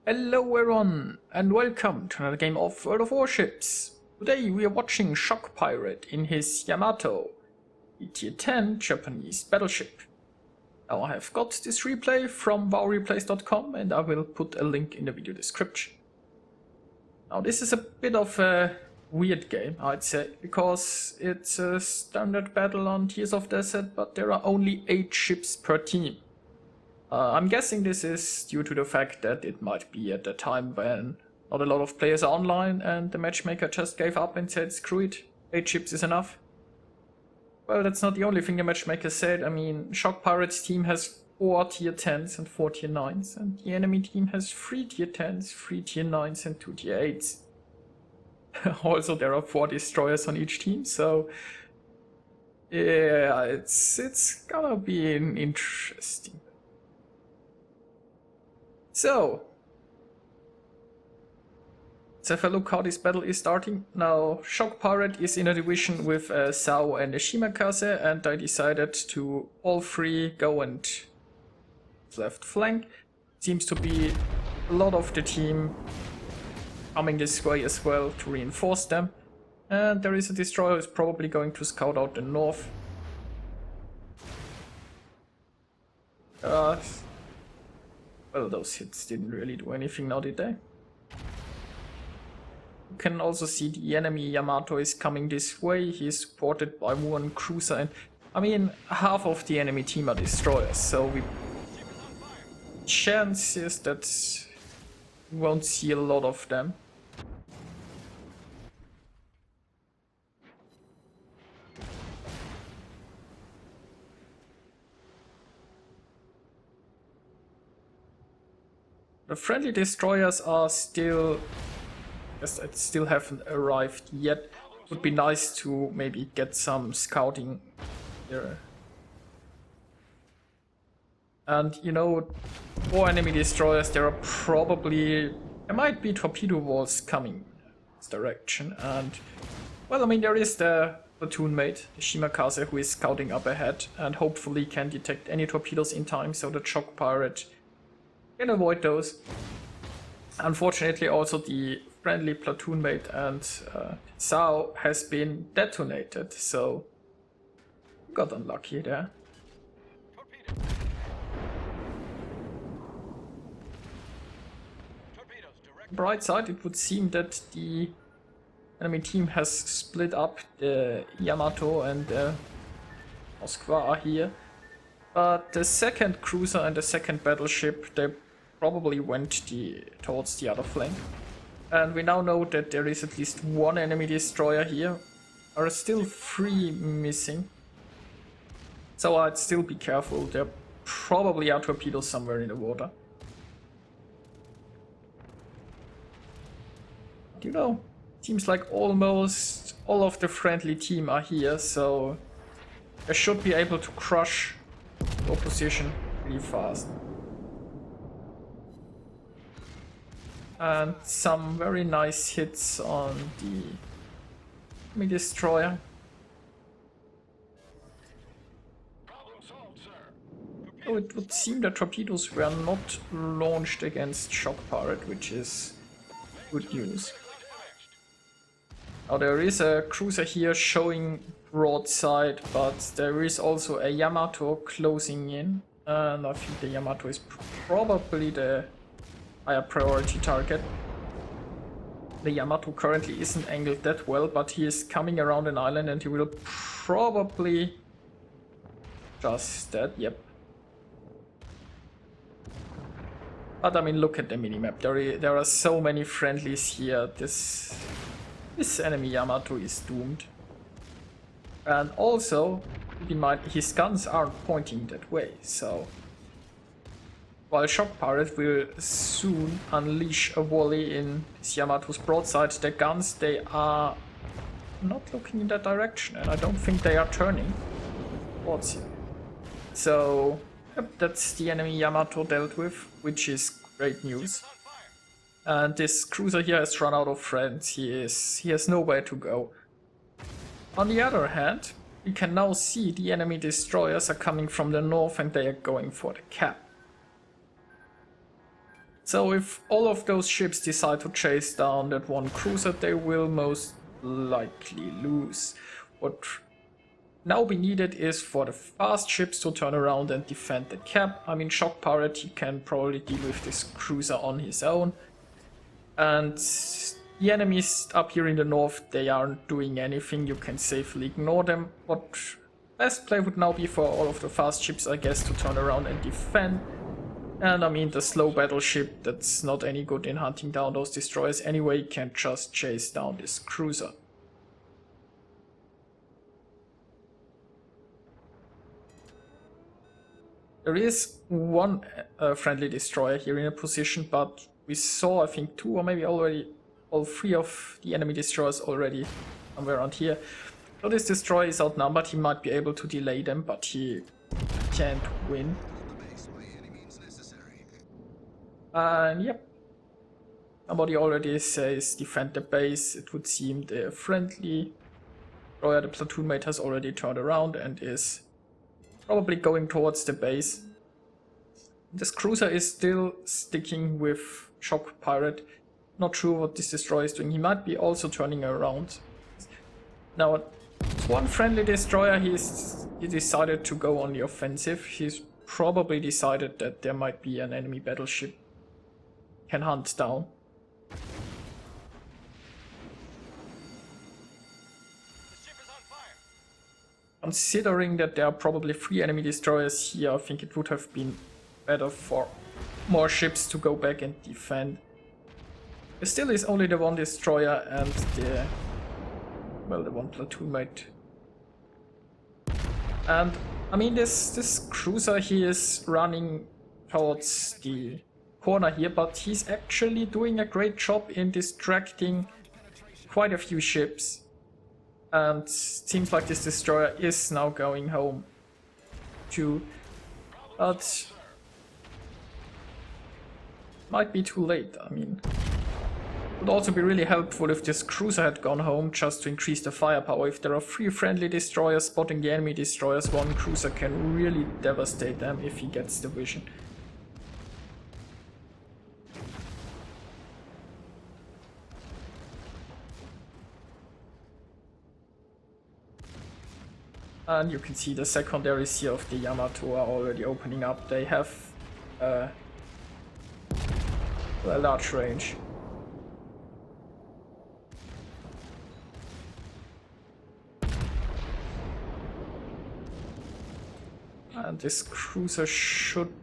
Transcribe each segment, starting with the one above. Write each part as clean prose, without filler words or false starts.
Hello everyone, and welcome to another game of World of Warships. Today we are watching ShockPirat in his Yamato, a tier 10 Japanese battleship. Now I have got this replay from wowreplays.com and I will put a link in the video description. Now this is a bit of a weird game, I'd say, because it's a standard battle on Tears of Desert, but there are only 8 ships per team. I'm guessing this is due to the fact that it might be at a time when not a lot of players are online and the matchmaker just gave up and said screw it, 8 ships is enough. Well, that's not the only thing the matchmaker said. I mean, ShockPirat's team has 4 tier 10s and 4 tier 9s, and the enemy team has 3 tier 10s, 3 tier 9s and 2 tier 8s. Also, there are 4 destroyers on each team, so yeah, it's gonna be an interesting. So, let's have a look how this battle is starting. Now, ShockPirat is in a division with Sao and a Shimakaze, and I decided to all 3 go and left flank. Seems to be a lot of the team coming this way as well to reinforce them. And there is a destroyer who's probably going to scout out the north. Well, those hits didn't really do anything now, did they? You can also see the enemy Yamato is coming this way. He is supported by 1 cruiser, and I mean, half of the enemy team are destroyers, so chance is that we won't see a lot of them. The friendly destroyers are still, still haven't arrived yet. Would be nice to maybe get some scouting here. And you know, for enemy destroyers, there might be torpedo walls coming this direction. And well, I mean, there is the platoon mate, the Shimakaze, who is scouting up ahead and hopefully can detect any torpedoes in time so that ShockPirat can avoid those. Unfortunately, also the friendly platoon mate and Sao has been detonated, so got unlucky there. Bright side, it would seem that the enemy team has split up. The Yamato and the Moskva are here. But the second cruiser and the second battleship, they probably went towards the other flank. And we now know that there is at least 1 enemy destroyer here. There are still 3 missing. So I'd still be careful. There probably are torpedoes somewhere in the water. You know, seems like almost all of the friendly team are here, so I should be able to crush the opposition really fast. And some very nice hits on the enemy destroyer. So it would seem that torpedoes were not launched against ShockPirat, which is good news. Now there is a cruiser here showing broadside, but there is also a Yamato closing in, and I think the Yamato is probably the higher priority target. The Yamato currently isn't angled that well, but he is coming around an island and he will probably just that, yep. But I mean, look at the minimap, there are so many friendlies here. This enemy Yamato is doomed. And also, keep in mind, his guns aren't pointing that way, so while ShockPirat will soon unleash a volley in his Yamato's broadside, the guns, they are not looking in that direction, and I don't think they are turning towards him. So, yep, that's the enemy Yamato dealt with, which is great news. And this cruiser here has run out of friends. He has nowhere to go. On the other hand, we can now see the enemy destroyers are coming from the north and they are going for the cap. So if all of those ships decide to chase down that one cruiser, they will most likely lose. What now be needed is for the fast ships to turn around and defend the cap. I mean, ShockPirat, he can probably deal with this cruiser on his own. And the enemies up here in the north, they aren't doing anything, you can safely ignore them. What best play would now be for all of the fast ships, I guess, to turn around and defend. And I mean, the slow battleship that's not any good in hunting down those destroyers anyway can just chase down this cruiser. There is one friendly destroyer here in a position, but we saw, I think, two or maybe already all three of the enemy destroyers already somewhere around here. So this destroyer is outnumbered, he might be able to delay them, but he can't win. And yep, somebody already says defend the base. It would seem the friendly destroyer, the platoon mate, has already turned around and is probably going towards the base. This cruiser is still sticking with ShockPirat. Not sure what this destroyer is doing. He might be also turning around. Now, one friendly destroyer, he decided to go on the offensive. He's probably decided that there might be an enemy battleship can hunt down. Considering that there are probably 3 enemy destroyers here, I think it would have been better for more ships to go back and defend. There still is only the one destroyer and the one platoon mate. And I mean, this cruiser, he is running towards the corner here, but he's actually doing a great job in distracting quite a few ships. And it seems like this destroyer is now going home too, but might be too late. I mean, it would also be really helpful if this cruiser had gone home just to increase the firepower. If there are 3 friendly destroyers spotting the enemy destroyers, one cruiser can really devastate them if he gets the vision. And you can see the secondaries here of the Yamato are already opening up. They have a large range. And this cruiser should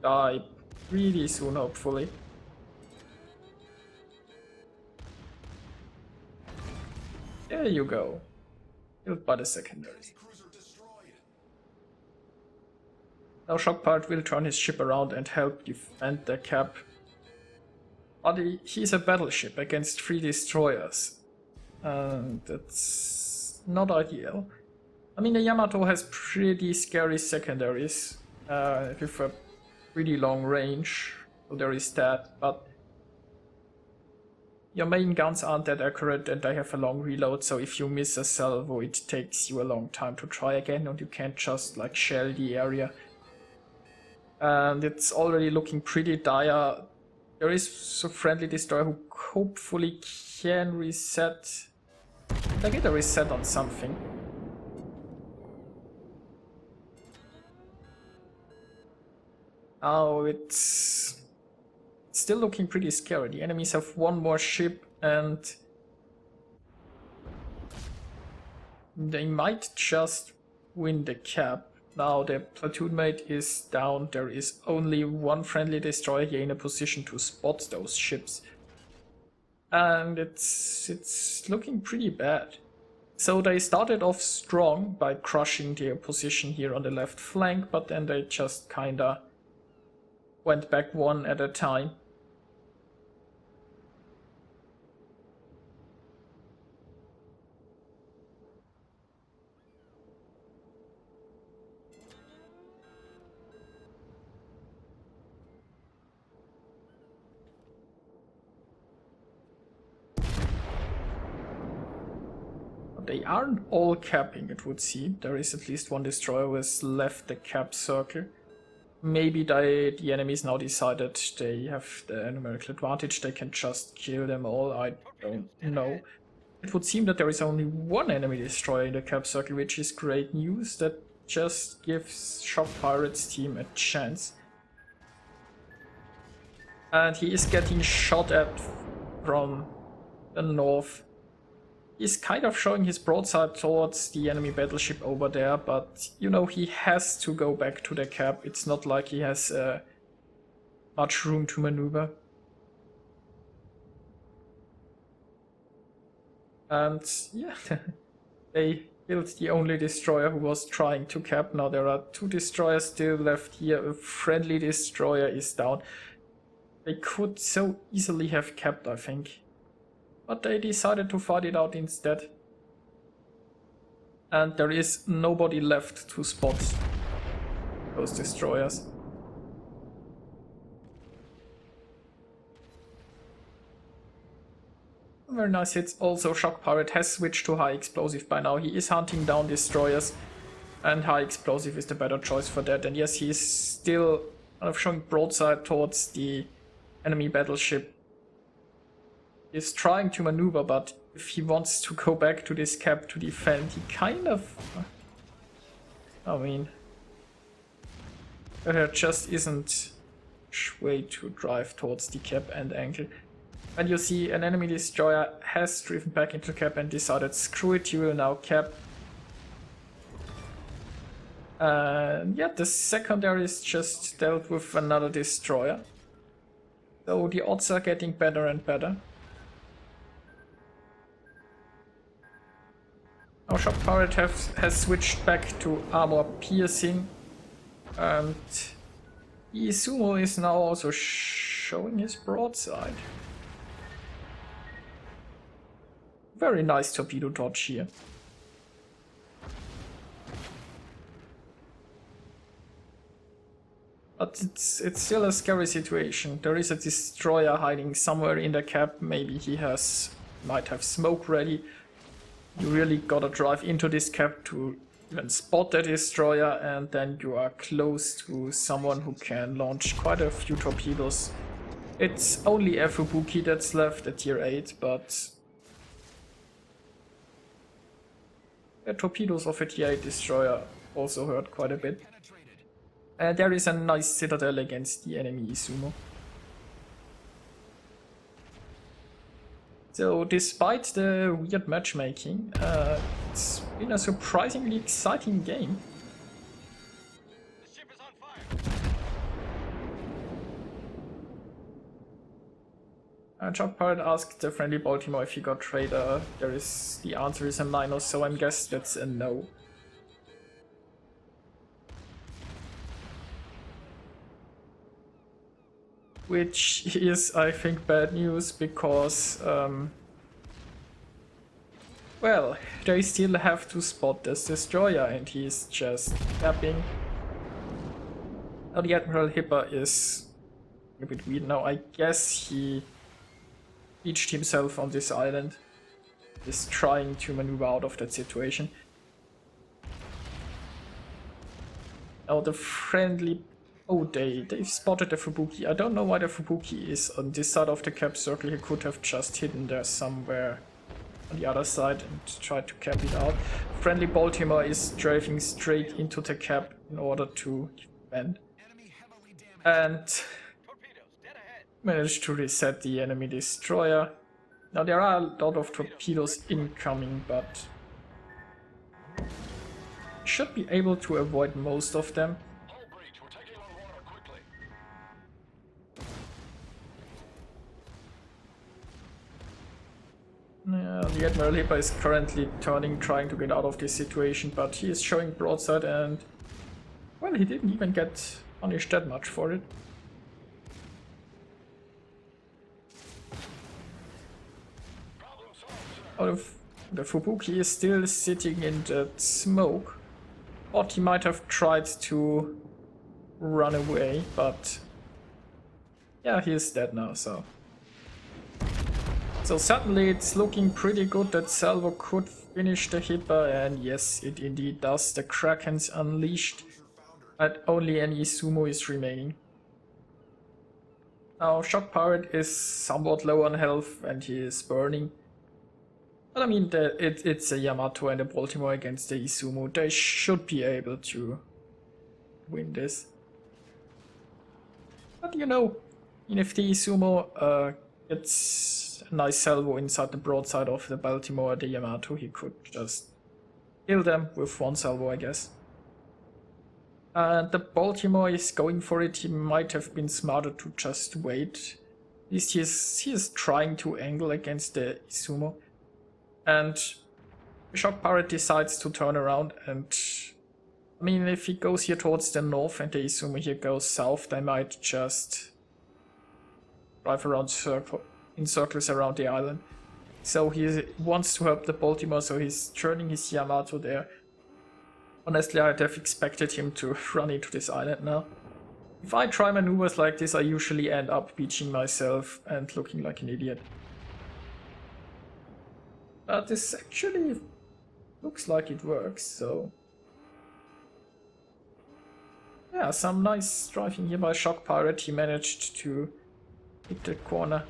die really soon, hopefully. There you go. Killed by the secondaries. Now ShockPirat will turn his ship around and help defend the cap. But he's a battleship against 3 destroyers. And that's not ideal. I mean, the Yamato has pretty scary secondaries with a pretty long range, so there is that, but your main guns aren't that accurate and they have a long reload, so if you miss a salvo it takes you a long time to try again and you can't just like shell the area. And it's already looking pretty dire. There is a friendly destroyer who hopefully can reset. I get a reset on something. Oh, it's still looking pretty scary. The enemies have 1 more ship and they might just win the cap. Now their platoon mate is down. There is only 1 friendly destroyer here in a position to spot those ships. And it's looking pretty bad. So they started off strong by crushing their position here on the left flank, but then they just kinda went back 1 at a time. They aren't all capping, it would seem. There is at least 1 destroyer who has left the cap circle. maybe the enemies now decided they have the numerical advantage, they can just kill them all, I don't know. It would seem that there is only one enemy destroyer in the cap circle, which is great news. That just gives ShockPirat's team a chance. And he is getting shot at from the north. He's kind of showing his broadside towards the enemy battleship over there, but you know, he has to go back to the cap. It's not like he has much room to maneuver. And yeah, they killed the only destroyer who was trying to cap. Now there are 2 destroyers still left here. A friendly destroyer is down. They could so easily have capped, I think. But they decided to fight it out instead. And there is nobody left to spot those destroyers. Very nice hits. Also, ShockPirat has switched to high explosive by now. He is hunting down destroyers, and high explosive is the better choice for that. And yes, he is still kind of showing broadside towards the enemy battleship. He's trying to maneuver, but if he wants to go back to this cap to defend, he kind of... I mean... there just isn't way to drive towards the cap and angle. And you see an enemy destroyer has driven back into cap and decided, screw it, you will now cap. And yeah, the secondary is just dealt with another destroyer. So the odds are getting better and better. Now ShockPirat has switched back to armor piercing. And Izumo is now also showing his broadside. Very nice torpedo dodge here. But it's still a scary situation. There is a destroyer hiding somewhere in the cap. Maybe he might have smoke ready. You really gotta drive into this cap to even spot the destroyer, and then you are close to someone who can launch quite a few torpedoes. It's only a Fubuki that's left at tier 8, but the torpedoes of a tier 8 destroyer also hurt quite a bit. There is a nice citadel against the enemy Izumo. So despite the weird matchmaking, it's been a surprisingly exciting game. The ship is on fire. ShockPirat asked the friendly Baltimore if he got Trader. The answer is a minus, so I'm guessing that's a no. Which is, I think, bad news, because, well, they still have to spot this destroyer, and he's just tapping. Now the Admiral Hipper is a bit weird now. I guess he beached himself on this island. He's trying to maneuver out of that situation. Now the friendly... Oh, they've spotted the Fubuki. I don't know why the Fubuki is on this side of the cap circle. He could have just hidden there somewhere on the other side and tried to cap it out. Friendly Baltimore is driving straight into the cap in order to defend. And managed to reset the enemy destroyer. Now there are a lot of torpedoes incoming, but should be able to avoid most of them. The Admiral Hipper is currently trying to get out of this situation, but he is showing broadside and, well, he didn't even get punished that much for it. The Fubuki is still sitting in that smoke. Thought he might have tried to run away, but yeah, he is dead now, so... So suddenly it's looking pretty good that Salvo could finish the Hipper, and yes, it indeed does. The Kraken's unleashed. And only an Izumo is remaining. Now, ShockPirat is somewhat low on health and he is burning. But I mean, it's a Yamato and a Baltimore against the Izumo. They should be able to win this. But you know, if the Izumo gets a nice salvo inside the broadside of the Baltimore or the Yamato, he could just kill them with one salvo, I guess. The Baltimore is going for it. He might have been smarter to just wait. At least he is trying to angle against the Izumo. And the ShockPirat decides to turn around, and I mean, if he goes here towards the north and the Izumo here goes south, they might just drive around in circles around the island. So he wants to help the Baltimore, so he's turning his Yamato there. Honestly, I'd have expected him to run into this island now. If I try maneuvers like this, I usually end up beaching myself and looking like an idiot. But this actually looks like it works, so... yeah, some nice driving here by ShockPirat. He managed to hit the corner.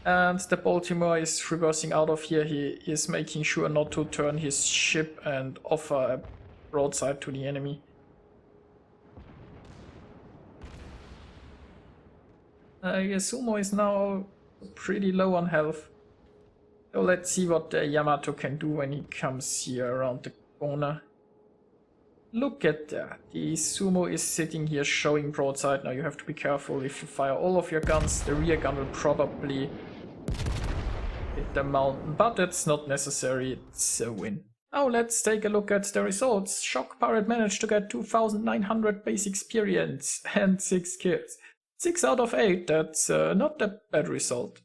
And the Baltimore is reversing out of here. He is making sure not to turn his ship and offer a broadside to the enemy. Izumo is now pretty low on health. So let's see what the Yamato can do when he comes here around the corner. Look at that. The Izumo is sitting here showing broadside. Now you have to be careful. If you fire all of your guns, the rear gun will probably hit the mountain. But that's not necessary. It's a win. Now let's take a look at the results. ShockPirat managed to get 2,900 base experience and 6 kills. 6 out of 8. That's not a bad result.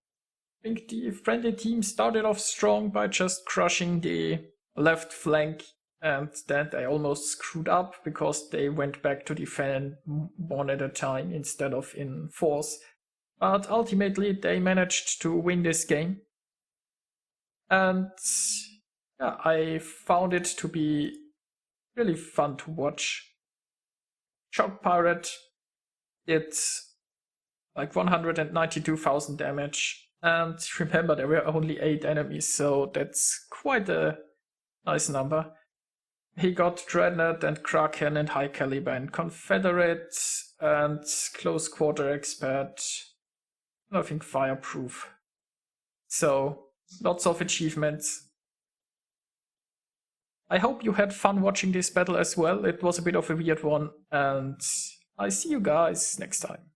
I think the friendly team started off strong by just crushing the left flank, and then they almost screwed up because they went back to defend one at a time instead of in force. But ultimately they managed to win this game. And yeah, I found it to be really fun to watch. ShockPirat did like 192,000 damage. And remember, there were only 8 enemies, so that's quite a nice number. He got Dreadnought and Kraken and High Caliber and Confederate and Close Quarter Expert, and I think Fireproof. So, lots of achievements. I hope you had fun watching this battle as well. It was a bit of a weird one, and I see you guys next time.